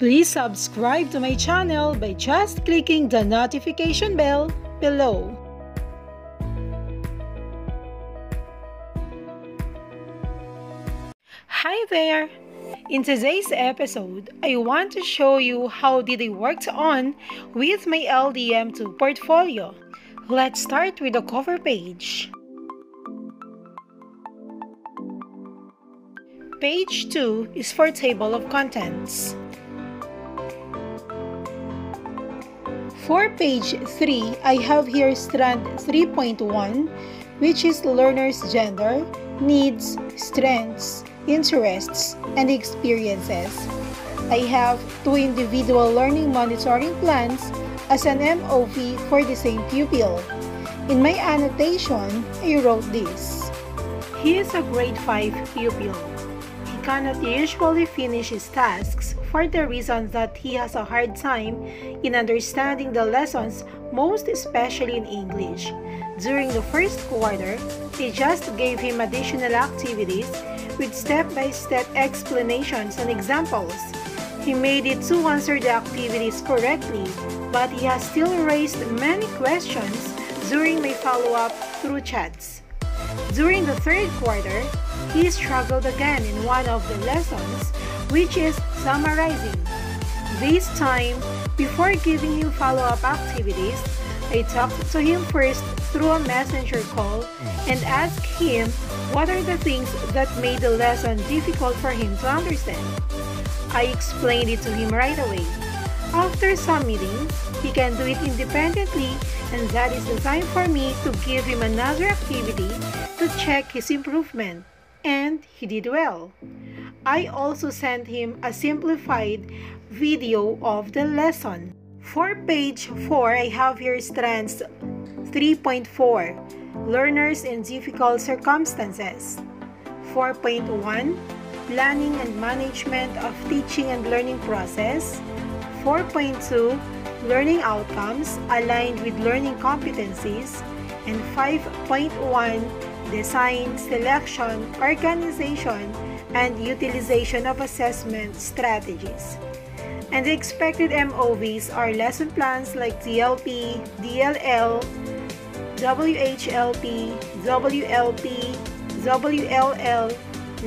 Please subscribe to my channel by just clicking the notification bell below. Hi there! In today's episode, I want to show you how did I worked on with my LDM2 portfolio. Let's start with the cover page. Page 2 is for table of contents. For page 3, I have here strand 3.1, which is learner's gender, needs, strengths, interests, and experiences. I have 2 individual learning monitoring plans as an MOV for the same pupil. In my annotation, I wrote this. He is a grade 5 pupil. He cannot usually finish his tasks for the reason that he has a hard time in understanding the lessons, most especially in English. During the first quarter, I just gave him additional activities with step-by-step explanations and examples. He made it to answer the activities correctly, but he has still raised many questions during my follow-up through chats. During the third quarter, he struggled again in one of the lessons, which is summarizing. This time, before giving him follow-up activities, I talked to him first through a messenger call and asked him what are the things that made the lesson difficult for him to understand. I explained it to him right away. After submitting, he can do it independently, and that is the time for me to give him another activity to check his improvement. And he did well. I also sent him a simplified video of the lesson. For page 4, I have here strands 3.4, learners in difficult circumstances. 4.1, planning and management of teaching and learning process. 4.2, learning outcomes aligned with learning competencies. And 5.1, design, selection, organization, and utilization of assessment strategies. And the expected MOVs are lesson plans like DLP, DLL, WHLP, WLP, WLL,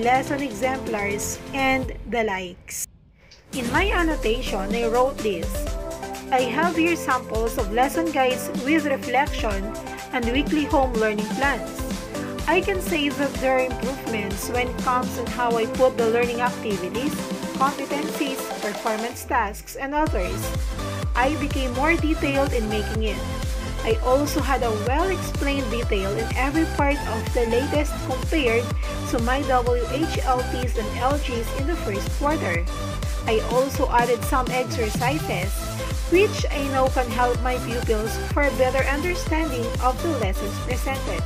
lesson exemplars, and the likes. In my annotation, I wrote this. I have here samples of lesson guides with reflection and weekly home learning plans. I can say that there are improvements when it comes on how I put the learning activities, competencies, performance tasks, and others. I became more detailed in making it. I also had a well-explained detail in every part of the latest compared to my WHLPs and LGs in the first quarter. I also added some exercises, which I know can help my pupils for a better understanding of the lessons presented.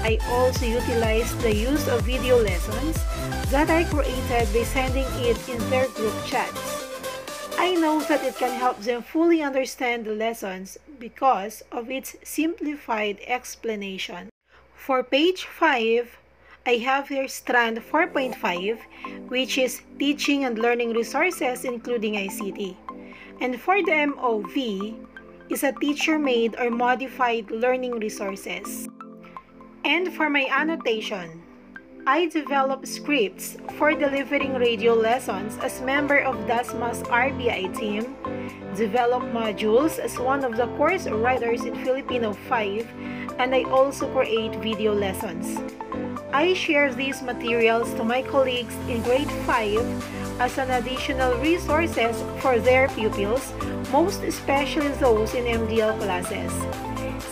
I also utilized the use of video lessons that I created by sending it in their group chats. I know that it can help them fully understand the lessons because of its simplified explanation. For page 5, I have here strand 4.5, which is teaching and learning resources including ICT. And for the MOV is a teacher-made or modified learning resources. And for my annotation, I developed scripts for delivering radio lessons as member of DASMA's RBI team, developed modules as one of the course writers in Filipino 5, and I also create video lessons. I share these materials to my colleagues in grade 5 as an additional resources for their pupils, most especially those in MDL classes.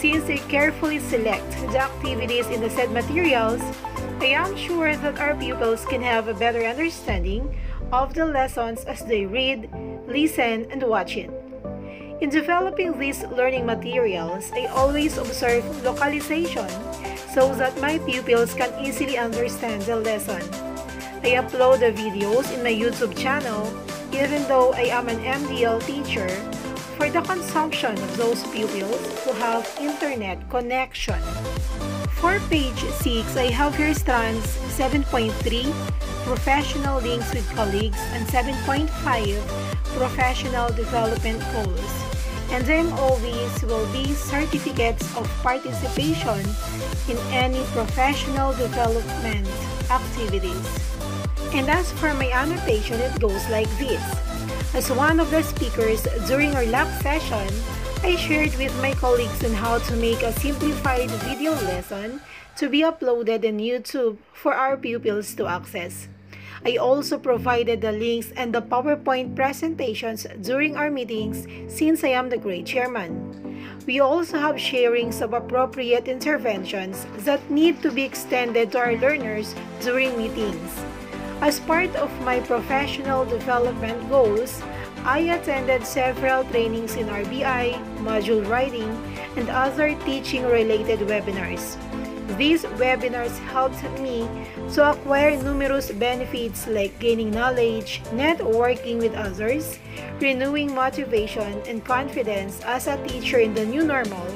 Since I carefully select the activities in the said materials, I am sure that our pupils can have a better understanding of the lessons as they read, listen, and watch it. In developing these learning materials, I always observe localization so that my pupils can easily understand the lesson. I upload the videos in my YouTube channel even though I am an MDL teacher for for the consumption of those pupils who have internet connection. For page 6, I have here strands 7.3, professional links with colleagues, and 7.5, professional development goals. And the MOVs will be certificates of participation in any professional development activities. And as for my annotation, it goes like this. As one of the speakers during our lab session, I shared with my colleagues on how to make a simplified video lesson to be uploaded on YouTube for our pupils to access. I also provided the links and the PowerPoint presentations during our meetings since I am the grade chairman. We also have sharings of appropriate interventions that need to be extended to our learners during meetings. As part of my professional development goals, I attended several trainings in RBI, module writing, and other teaching-related webinars. These webinars helped me to acquire numerous benefits like gaining knowledge, networking with others, renewing motivation and confidence as a teacher in the new normal,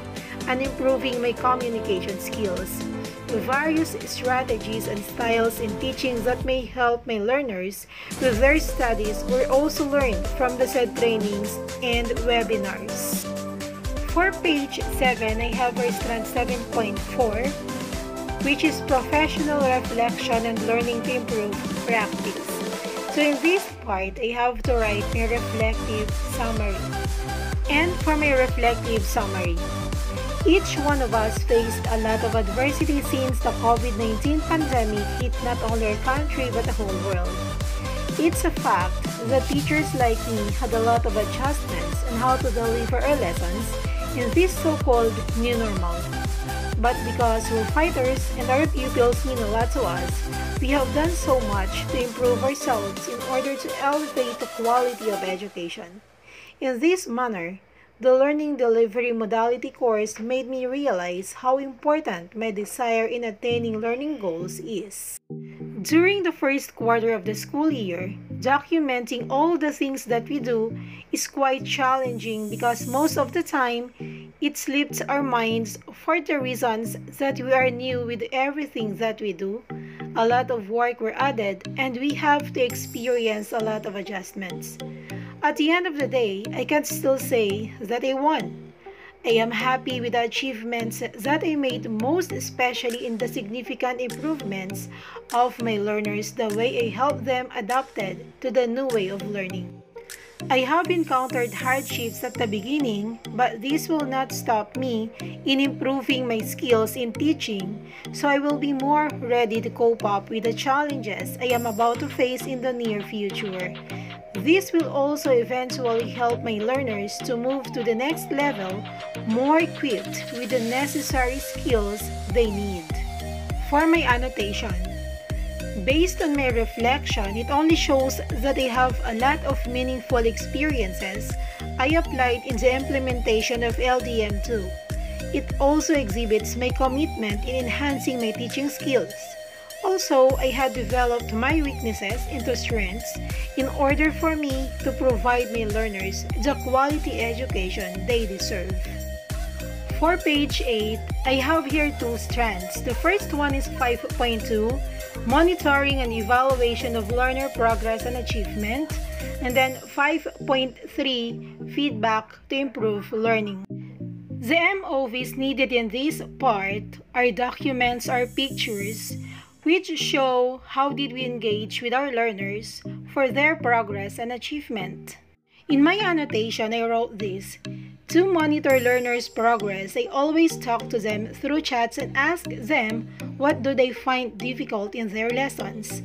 and improving my communication skills. Various strategies and styles in teaching that may help my learners with their studies were also learned from the said trainings and webinars. For page 7, I have our strand 7.4, which is professional reflection and learning to improve practice. So in this part, I have to write my reflective summary. And for my reflective summary, each one of us faced a lot of adversity since the COVID-19 pandemic hit not only our country but the whole world. It's a fact that teachers like me had a lot of adjustments on how to deliver our lessons in this so-called new normal. But because we're fighters and our pupils mean a lot to us, we have done so much to improve ourselves in order to elevate the quality of education. In this manner, the Learning Delivery Modality course made me realize how important my desire in attaining learning goals is. During the first quarter of the school year, documenting all the things that we do is quite challenging because most of the time, it slips our minds for the reasons that we are new with everything that we do. A lot of work were added and we have to experience a lot of adjustments. At the end of the day, I can still say that I won. I am happy with the achievements that I made, most especially in the significant improvements of my learners, the way I helped them adapted to the new way of learning. I have encountered hardships at the beginning, but this will not stop me in improving my skills in teaching, so I will be more ready to cope up with the challenges I am about to face in the near future. This will also eventually help my learners to move to the next level more equipped with the necessary skills they need. For my annotation, based on my reflection, it only shows that I have a lot of meaningful experiences I applied in the implementation of LDM2. It also exhibits my commitment in enhancing my teaching skills. Also, I had developed my weaknesses into strengths in order for me to provide my learners the quality education they deserve. For page 8, I have here two strands. The first one is 5.2, monitoring and evaluation of learner progress and achievement, and then 5.3, feedback to improve learning. The MOVs needed in this part are documents or pictures which show how did we engage with our learners for their progress and achievement. In my annotation, I wrote this. To monitor learners' progress, I always talk to them through chats and ask them what do they find difficult in their lessons.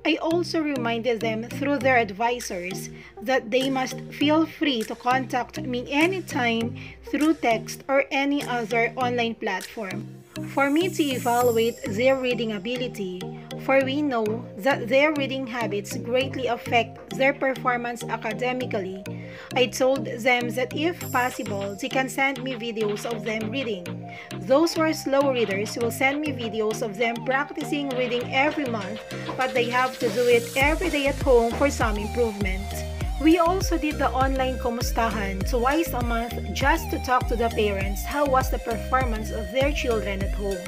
I also reminded them through their advisors that they must feel free to contact me anytime through text or any other online platform for me to evaluate their reading ability, for we know that their reading habits greatly affect their performance academically. I told them that if possible, they can send me videos of them reading. Those who are slow readers will send me videos of them practicing reading every month, but they have to do it every day at home for some improvement. We also did the online kumustahan twice a month just to talk to the parents how was the performance of their children at home.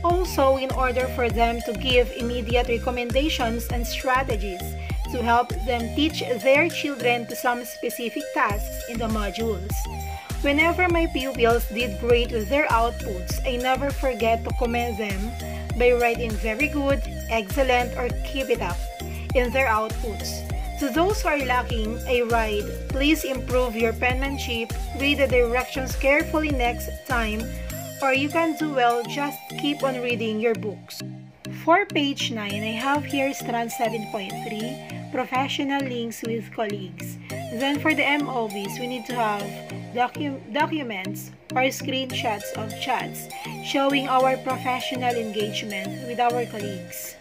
Also, in order for them to give immediate recommendations and strategies to help them teach their children to some specific tasks in the modules. Whenever my pupils did great with their outputs, I never forget to commend them by writing very good, excellent, or keep it up in their outputs. To those who are lacking, I write, please improve your penmanship, read the directions carefully next time, or you can do well, just keep on reading your books. For page 9, I have here strand 7.3, professional links with colleagues. Then for the MOVs, we need to have documents or screenshots of chats showing our professional engagement with our colleagues.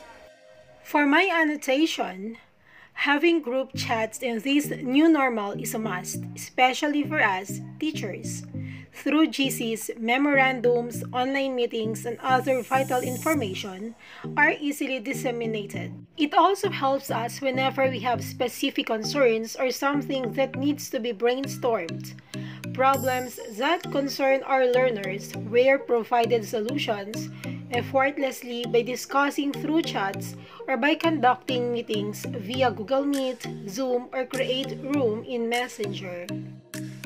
For my annotation, having group chats in this new normal is a must, especially for us, teachers. Through GCs, memorandums, online meetings, and other vital information are easily disseminated. It also helps us whenever we have specific concerns or something that needs to be brainstormed. Problems that concern our learners were provided solutions effortlessly by discussing through chats or by conducting meetings via Google Meet, Zoom, or Create Room in Messenger.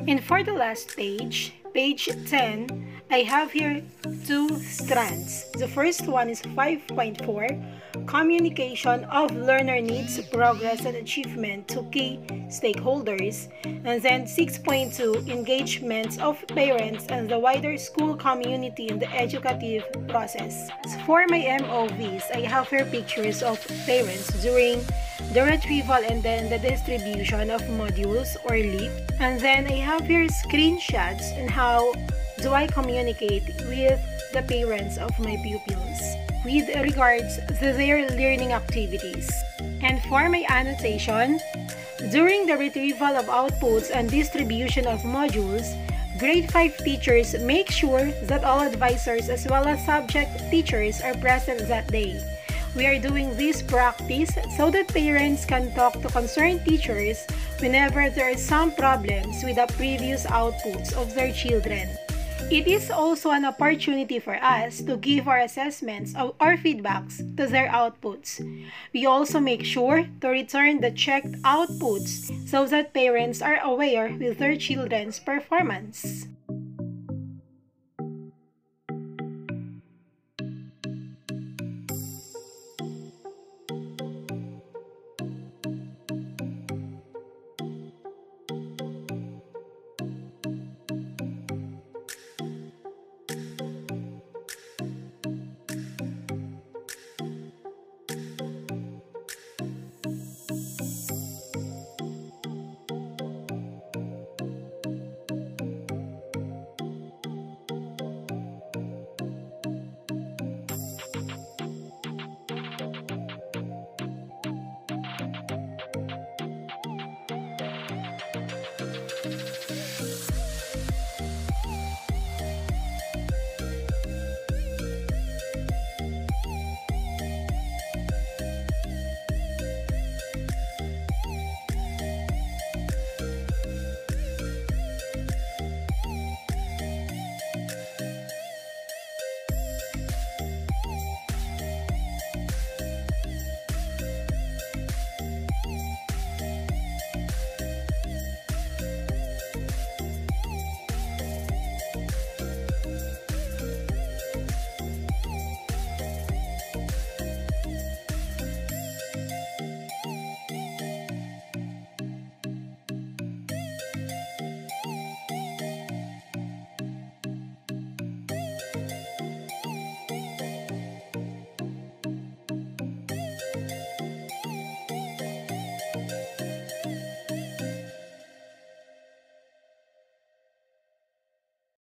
And for the last page 10, I have here two strands. The first one is 5.4, communication of learner needs, progress, and achievement to key stakeholders. And then 6.2, engagements of parents and the wider school community in the educative process. For my MOVs, I have here pictures of parents during the retrieval and then the distribution of modules or LEAP. And then I have here screenshots and how do I communicate with the parents of my pupils with regards to their learning activities. And for my annotation, during the retrieval of outputs and distribution of modules, Grade 5 teachers make sure that all advisors as well as subject teachers are present that day. We are doing this practice so that parents can talk to concerned teachers whenever there are some problems with the previous outputs of their children. It is also an opportunity for us to give our assessments or feedbacks to their outputs. We also make sure to return the checked outputs so that parents are aware with their children's performance.